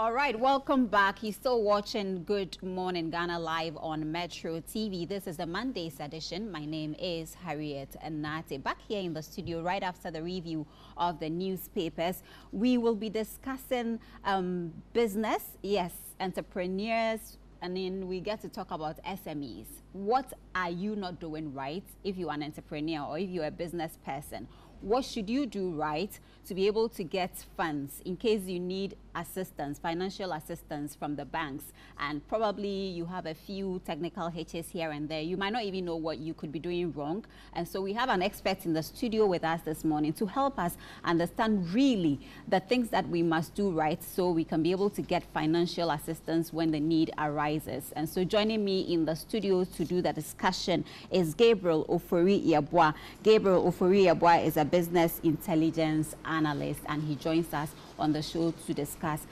All right, welcome back. You're still watching Good Morning Ghana live on Metro TV. This is the Monday's edition. My name is Harriet Nate. Back here in the studio right after the review of the newspapers, we will be discussing business, yes, entrepreneurs, and then we get to talk about SMEs. What are you not doing right if you're an entrepreneur or if you're a business person? What should you do right to be able to get funds in case you need assistance, financial assistance from the banks, and probably you have a few technical hitches here and there. You might not even know what you could be doing wrong. And so we have an expert in the studio with us this morning to help us understand really the things that we must do right so we can be able to get financial assistance when the need arises. And so joining me in the studio to do the discussion is Gabriel Ofori-Yeboah. Gabriel Ofori-Yeboah is a business intelligence analyst, and he joins us on the show to discuss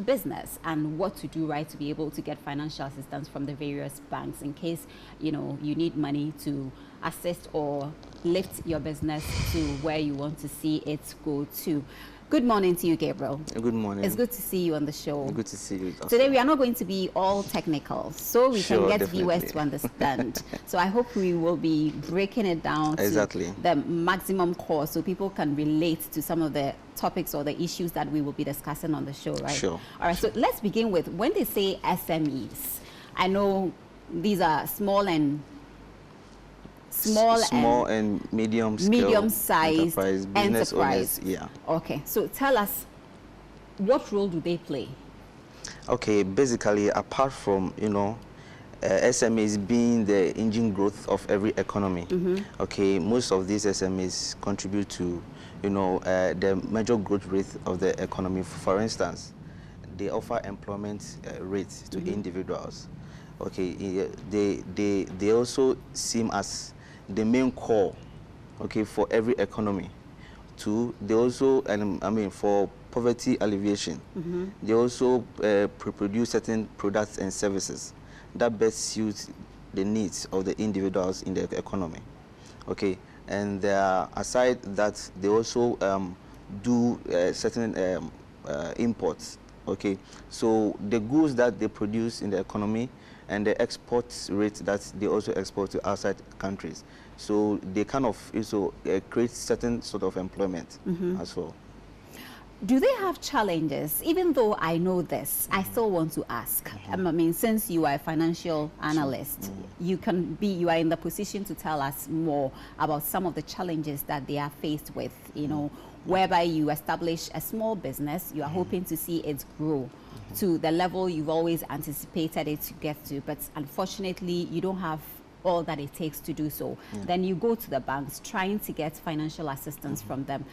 business and what to do right to be able to get financial assistance from the various banks in case you need money to assist or lift your business to where you want to see it go to. Good morning to you, Gabriel. Good morning. It's good to see you on the show. Good to see you. Today we are not going to be all technical, so we can get viewers to understand. So I hope we will be breaking it down to the maximum course so people can relate to some of the topics or the issues that we will be discussing on the show, right? Sure. All right, so let's begin with when they say SMEs. I know these are small and medium-sized enterprise. Owners, yeah. Okay, so tell us, what role do they play? Okay, basically, apart from SMEs being the engine growth of every economy, okay, most of these SMEs contribute to the major growth rate of the economy. For instance, they offer employment rates to individuals. Okay, they also seem as the main core, okay, for every economy. They also, for poverty alleviation, they also produce certain products and services that best suit the needs of the individuals in the economy. Okay, and aside that, they also do certain imports. Okay, so the goods that they produce in the economy and the export rate that they also export to outside countries. So they kind of also create certain sort of employment as well. Do they have challenges? Even though I know this, I still want to ask. Since you are a financial analyst, you are in the position to tell us more about some of the challenges that they are faced with, whereby you establish a small business, you are hoping to see it grow to the level you've always anticipated it to get to, but unfortunately you don't have all that it takes to do so. Then you go to the banks trying to get financial assistance from them.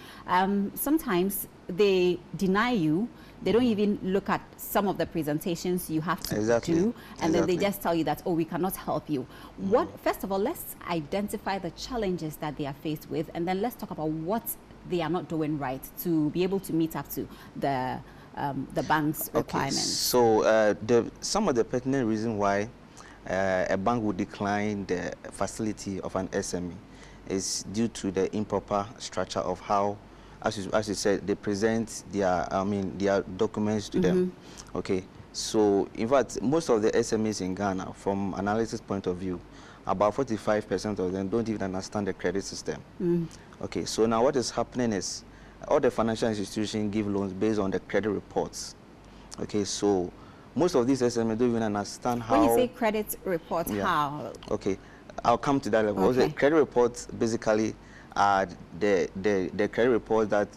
Sometimes they deny you. They don't even look at some of the presentations you have to do, and then they just tell you that, oh, we cannot help you. First of all, let's identify the challenges that they are faced with, and then let's talk about what they are not doing right to be able to meet up to the bank's requirements. So some of the pertinent reasons why a bank would decline the facility of an SME is due to the improper structure of how, as you said, they present their documents to them. Okay, so in fact, most of the SMEs in Ghana, from analysis point of view, about 45% of them don't even understand the credit system. Okay, so now what is happening is all the financial institutions give loans based on the credit reports. Okay, so most of these SMEs don't even understand how. When you say credit reports, how? Okay, I'll come to that level. Okay. Credit reports basically are the credit reports that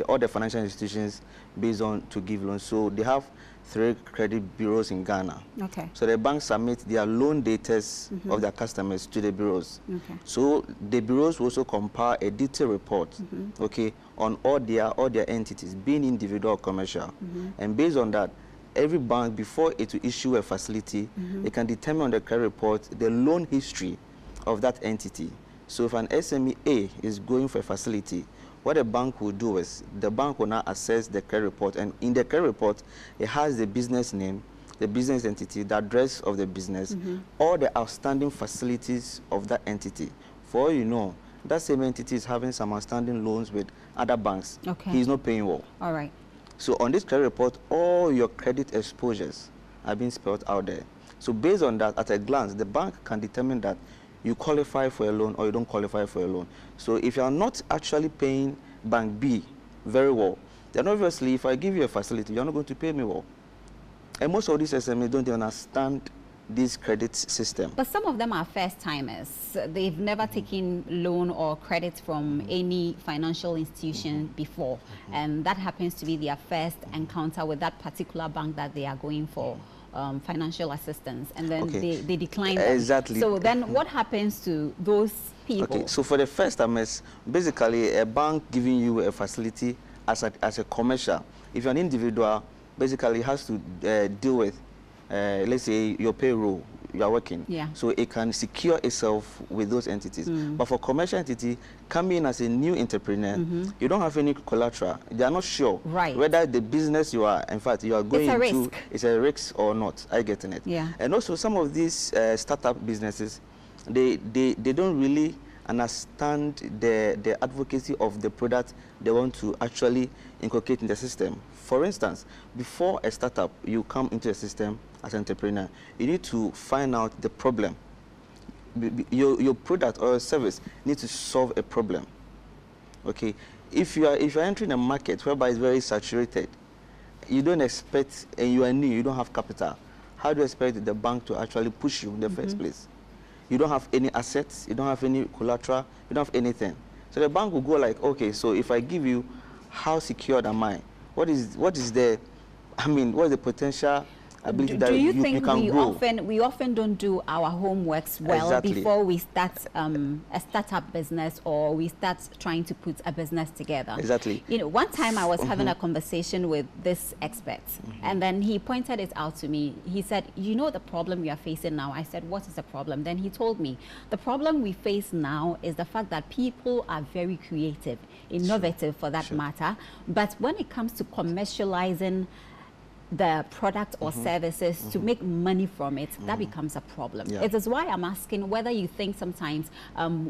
all the financial institutions based on to give loans. So they have 3 credit bureaus in Ghana. Okay. So the banks submit their loan data of their customers to the bureaus. Okay. So the bureaus also compile a detailed report, okay, on all their entities, being individual or commercial, and based on that, every bank, before it will issue a facility, they can determine on the credit report the loan history of that entity. So if an SME A is going for a facility, what the bank will do is the bank will now assess the credit report, and in the credit report, it has the business name, the business entity, the address of the business, all the outstanding facilities of that entity. For all you know, that same entity is having some outstanding loans with other banks. Okay. He's not paying well. All right. So on this credit report, all your credit exposures are being spelled out there. So based on that, at a glance, the bank can determine that you qualify for a loan or you don't qualify for a loan. So if you are not actually paying Bank B very well, then obviously if I give you a facility, you're not going to pay me well. And most of these SMEs don't understand this credit system. But some of them are first-timers. They've never taken loan or credit from any financial institution before. And that happens to be their first encounter with that particular bank that they are going for financial assistance. And then they decline them. Exactly. So then what happens to those people? Okay, so for the first-timers, basically a bank giving you a facility as a commercial. If you're an individual, basically it has to deal with let's say your payroll, you are working. Yeah. So it can secure itself with those entities. But for commercial entity, coming in as a new entrepreneur, you don't have any collateral. They are not sure whether the business you are, in fact, you are going into is a risk or not. I get in it. Yeah. And also some of these startup businesses, they don't really understand the advocacy of the product they want to actually inculcate in the system. For instance, before a startup, you come into a system as an entrepreneur, you need to find out the problem. Your product or service needs to solve a problem. Okay, if you are entering a market whereby it's very saturated, you don't expect, and you are new, you don't have capital. How do you expect the bank to actually push you in the first place? You don't have any assets, you don't have any collateral, you don't have anything. So the bank will go like, okay, so if I give you, how secured am I? What is the, what is the potential ability that you can grow? We often don't do our homeworks well before we start a startup business or we start trying to put a business together. Exactly. You know, one time I was having a conversation with this expert, and then he pointed it out to me. He said, you know the problem we are facing now? I said, what is the problem? Then he told me, the problem we face now is the fact that people are very creative, innovative for that matter, but when it comes to commercializing the product or services to make money from it, that becomes a problem. Yeah. It is why I'm asking whether you think sometimes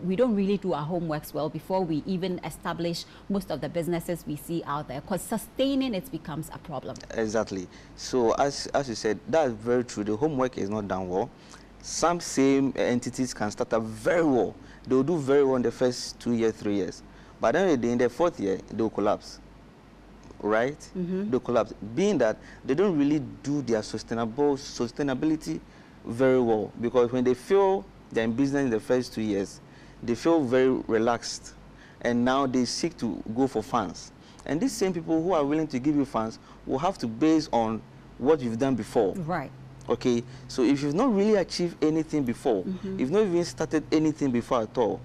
we don't really do our homeworks well before we even establish most of the businesses we see out there, because sustaining it becomes a problem. Exactly. So as you said, that's very true. The homework is not done well. Some same entities can start up very well. They'll do very well in the first 2 years, 3 years. But then in the 4th year, they'll collapse. Right? They collapse, being that they don't really do their sustainability very well, because when they feel they're in business in the first 2 years, they feel very relaxed, and now they seek to go for funds. And these same people who are willing to give you funds will have to base on what you've done before. Right. Okay, so if you've not really achieved anything before, if you've not even started anything before at all,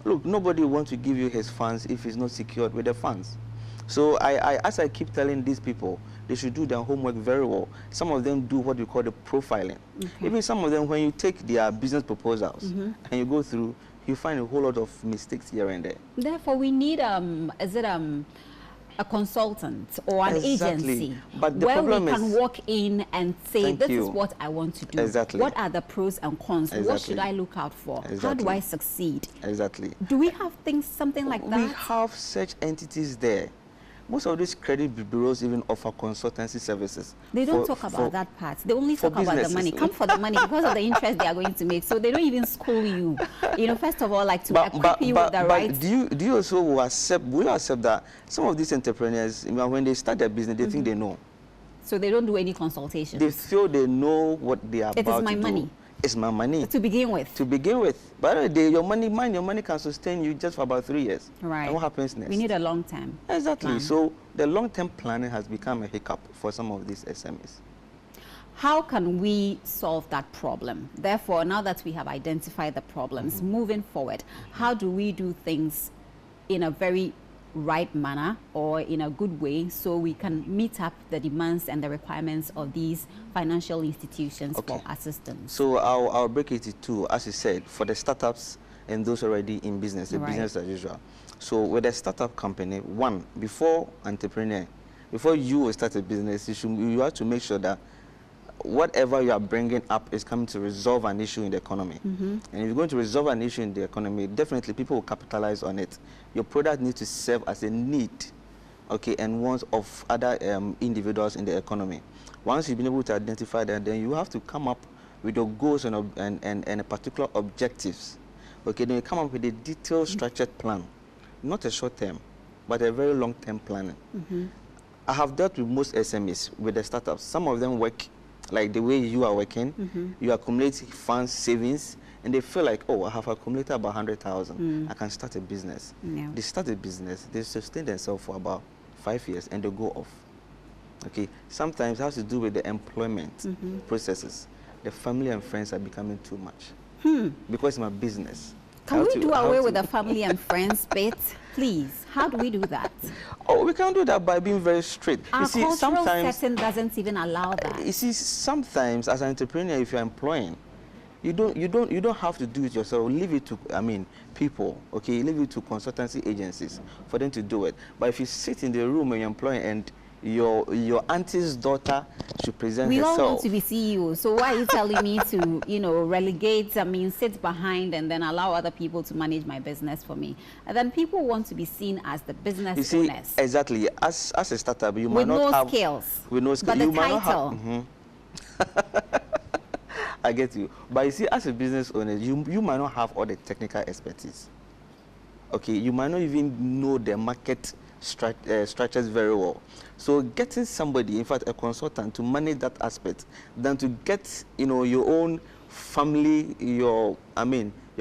look, nobody wants to give you his funds if he's not secured with the funds. So as I keep telling these people, they should do their homework very well. Some of them do what we call the profiling. Even some of them, when you take their business proposals and you go through, you find a whole lot of mistakes here and there. Therefore, we need a consultant or an agency but the where problem we can walk in and say, this is what I want to do. What are the pros and cons? What should I look out for? How do I succeed? Do we have something like that? We have such entities there. Most of these credit bureaus even offer consultancy services. They don't talk about that part. They only talk about the money. Come for the money because of the interest they are going to make. So they don't even school you. You know, first of all, like to equip you with the right. Do you also accept? Will you accept that some of these entrepreneurs, when they start their business, they think they know. So they don't do any consultation. They feel they know what they are about to do. It is my money. It's my money. To begin with. To begin with. But your money can sustain you just for about 3 years. Right. And what happens next? We need a long-term plan. So the long-term planning has become a hiccup for some of these SMEs. How can we solve that problem? Therefore, now that we have identified the problems, moving forward, how do we do things in a very right manner or in a good way so we can meet up the demands and the requirements of these financial institutions for assistance? So I'll break it into two, as you said, for the startups and those already in business, the business as usual. So with a startup company, one, before you will start a business, you have to make sure that whatever you are bringing up is coming to resolve an issue in the economy. And if you're going to resolve an issue in the economy, definitely people will capitalize on it. Your product needs to serve as a need okay, and wants of other individuals in the economy. Once you've been able to identify that, then you have to come up with your goals and a particular objectives. Okay, then you come up with a detailed, structured plan, not a short term, but a very long term planning. I have dealt with most SMEs, with the startups. Some of them work like the way you are working. You accumulate funds, savings, and they feel like, oh, I have accumulated about 100,000. I can start a business. Yeah. They start a business, they sustain themselves for about 5 years, and they go off. Okay, sometimes it has to do with the employment processes. The family and friends are becoming too much because it's my business. Can we do away with the family and friends bit, please? How do we do that? Oh, we can do that by being very strict. Our you see, cultural sometimes setting doesn't even allow that. You see, sometimes as an entrepreneur, if you're employing, you don't have to do it yourself. Leave it to, people. Okay, leave it to consultancy agencies for them to do it. But if you sit in the room and you're employing, and your auntie's daughter should present herself. We all want to be CEOs, so why are you telling me to, relegate, sit behind and then allow other people to manage my business for me? And then people want to be seen as the business owners. Exactly. As a startup, you might with not have... skills. With no skills. But the title... I get you. But you see, as a business owner, you might not have all the technical expertise. Okay, you might not even know the market structures very well. So getting somebody, in fact a consultant, to manage that aspect, than to get your own family, your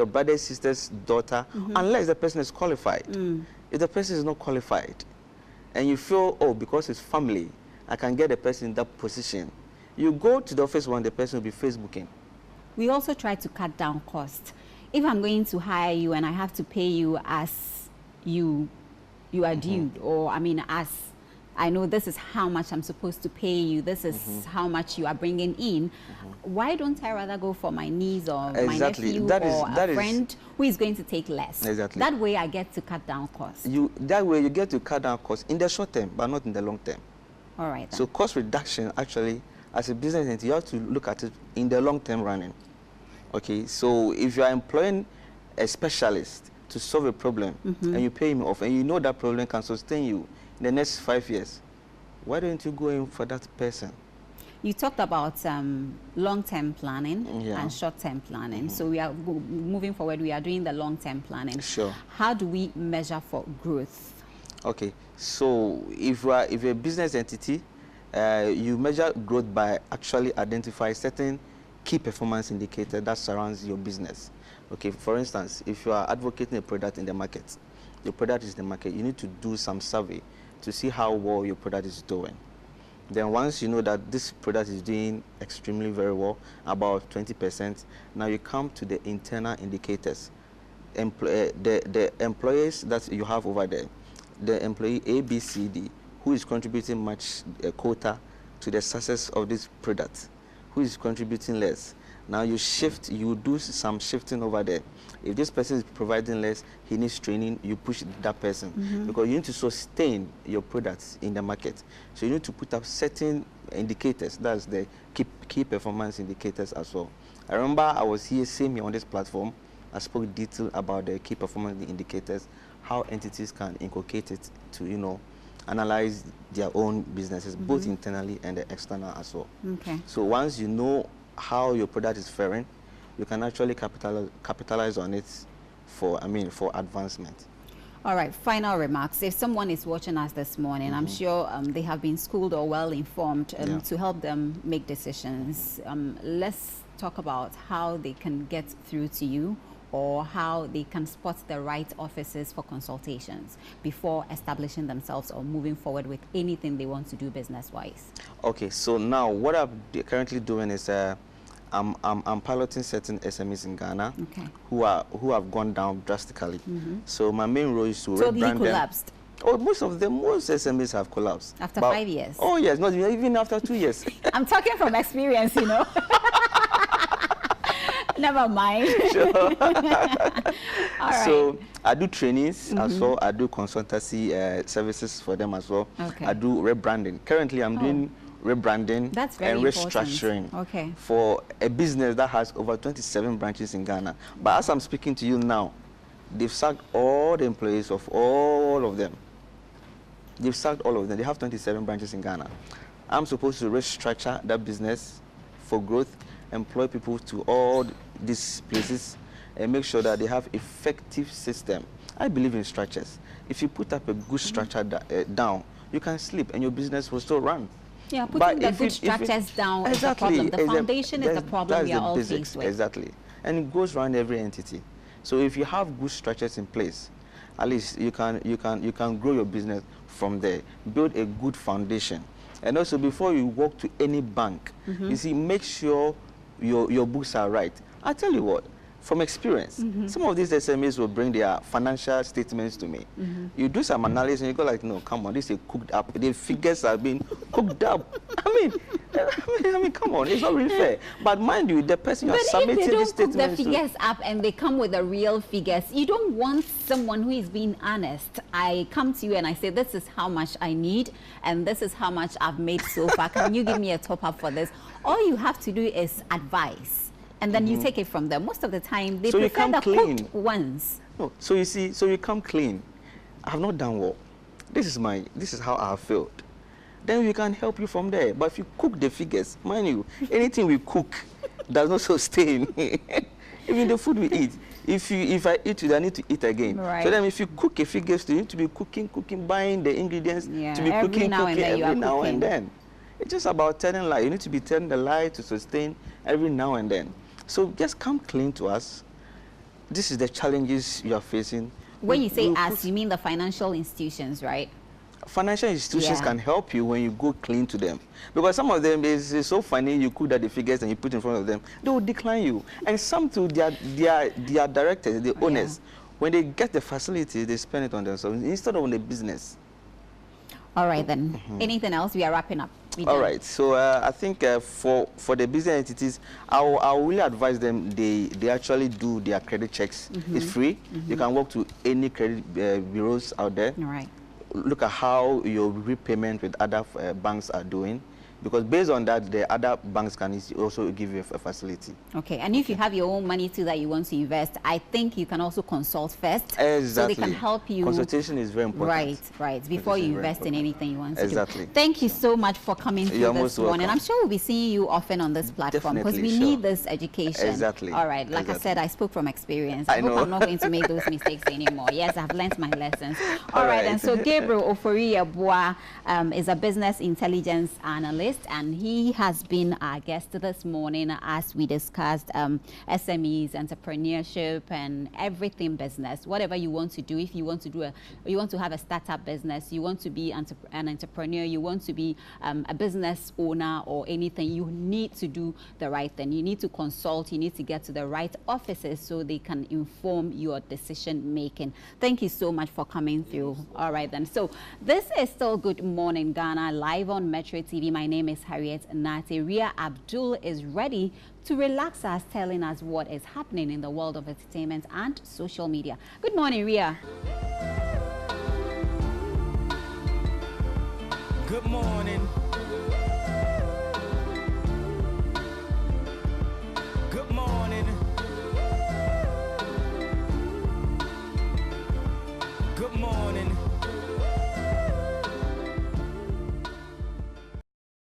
brother, sister's daughter, unless the person is qualified. If the person is not qualified, and you feel, oh, because it's family, I can get the person in that position, you go to the office when the person will be Facebooking. We also try to cut down costs. If I'm going to hire you and I have to pay you as you are due, or as I know this is how much I'm supposed to pay you, this is how much you are bringing in, why don't I rather go for my niece or my nephew or a friend who is going to take less? Exactly. That way I get to cut down costs. That way you get to cut down costs in the short term, but not in the long term. All right. Then. So cost reduction, actually, as a business entity, you have to look at it in the long term running. Okay, so if you are employing a specialist to solve a problem, and you pay him off, and you know that problem can sustain you in the next 5 years, why don't you go in for that person? You talked about long-term planning and short-term planning. So we are moving forward. We are doing the long-term planning. Sure. How do we measure for growth? Okay, so if you're a business entity, you measure growth by actually identifying certain key performance indicators that surrounds your business. Okay, for instance, if you are advocating a product in the market, your product is in the market, you need to do some survey to see how well your product is doing. Then once you know that this product is doing extremely very well, about 20%, now you come to the internal indicators. The employees that you have over there, the employee A, B, C, D, who is contributing much quota to the success of this product, who is contributing less. Now you do some shifting over there. If this person is providing less, he needs training, you push that person. Because you need to sustain your products in the market. So you need to put up certain indicators, that's the key performance indicators as well. I remember I was here, same here on this platform, I spoke detail about the key performance indicators, how entities can inculcate it to, analyze their own businesses, both internally and the external as well. Okay. So once you know how your product is faring, you can actually capitalize on it for advancement. All right, final remarks. If someone is watching us this morning, I'm sure they have been schooled or well informed to help them make decisions. Let's talk about how they can get through to you, or how they can spot the right offices for consultations before establishing themselves or moving forward with anything they want to do business-wise. Okay, so now what I'm currently doing is I'm piloting certain SMEs in Ghana who have gone down drastically. So my main role is to rebrand collapsed. Them. Oh, most SMEs have collapsed. After 5 years? Oh yes, not even after 2 years. I'm talking from experience, Never mind. Sure. All right. So I do trainings as well. I do consultancy services for them as well. Okay. I do rebranding. Currently, I'm doing rebranding and restructuring for a business that has over 27 branches in Ghana. But as I'm speaking to you now, they've sacked all the employees of all of them. They've sacked all of them. They have 27 branches in Ghana. I'm supposed to restructure that business for growth, employ people to all these places, and make sure that they have effective system. I believe in structures. If you put up a good structure down, you can sleep and your business will still run. Yeah, putting the good structures down is the problem. The foundation is the problem we are all faced with. Exactly. And it goes around every entity. So if you have good structures in place, at least you can grow your business from there. Build a good foundation. And also, before you walk to any bank, you see, make sure your books are right. I tell you what, from experience, some of these SMEs will bring their financial statements to me. You do some analysis and you go like, no, come on, this is cooked up. The figures are being cooked up. I mean, come on, it's not really fair. But mind you, the person you are submitting these statements to. But if they don't cook the figures up and they come with the real figures, you don't want someone who is being honest. I come to you and I say, this is how much I need and this is how much I've made so far. Can you give me a top up for this? All you have to do is advise. And then you take it from them. Most of the time, they prefer the cooked ones. No, so you see, so you come clean. I have not done well. This is how I have failed. Then we can help you from there. But if you cook the figures, mind you, anything we cook does not sustain. Even the food we eat. If I eat it, I need to eat again. Right. So then if you cook a figures, you need to be cooking, buying the ingredients, to be cooking every now and then. It's just about telling lie. You need to be telling the lie to sustain every now and then. So just come clean to us. This is the challenges you are facing. When you say us, you mean the financial institutions, right? Financial institutions can help you when you go clean to them. Because some of them is so funny, you cook out the figures and you put in front of them, they will decline you. And some to their directors, the owners, when they get the facility, they spend it on themselves instead of on the business. All right then. Anything else? We are wrapping up. All right. So I think for the business entities, I will really advise them they actually do their credit checks. It's free. You can walk to any credit bureaus out there. All right. Look at how your repayment with other banks are doing. Because based on that, the other banks can also give you a facility. Okay, and if you have your own money too that you want to invest, I think you can also consult first. Exactly. So they can help you. Consultation is very important. Right, before you invest in anything you want to do. Thank you so much for coming through this morning. I'm sure we'll be seeing you often on this platform because we need this education. Exactly. All right, like I said, I spoke from experience. I hope I'm not going to make those mistakes anymore. Yes, I've learned my lessons. All right, and so Gabriel Ofori-Yeboah is a business intelligence analyst, and he has been our guest this morning as we discussed SMEs, entrepreneurship, and everything business. Whatever you want to do, if you want to do you want to have a startup business, you want to be an entrepreneur, you want to be a business owner or anything, you need to do the right thing. You need to consult, you need to get to the right offices so they can inform your decision making. Thank you so much for coming through. All right then. So this is still Good Morning Ghana, live on Metro TV. My name is Harriet Nate. Ria Abdul is ready to relax us, telling us what is happening in the world of entertainment and social media. Good morning, Ria. Good morning.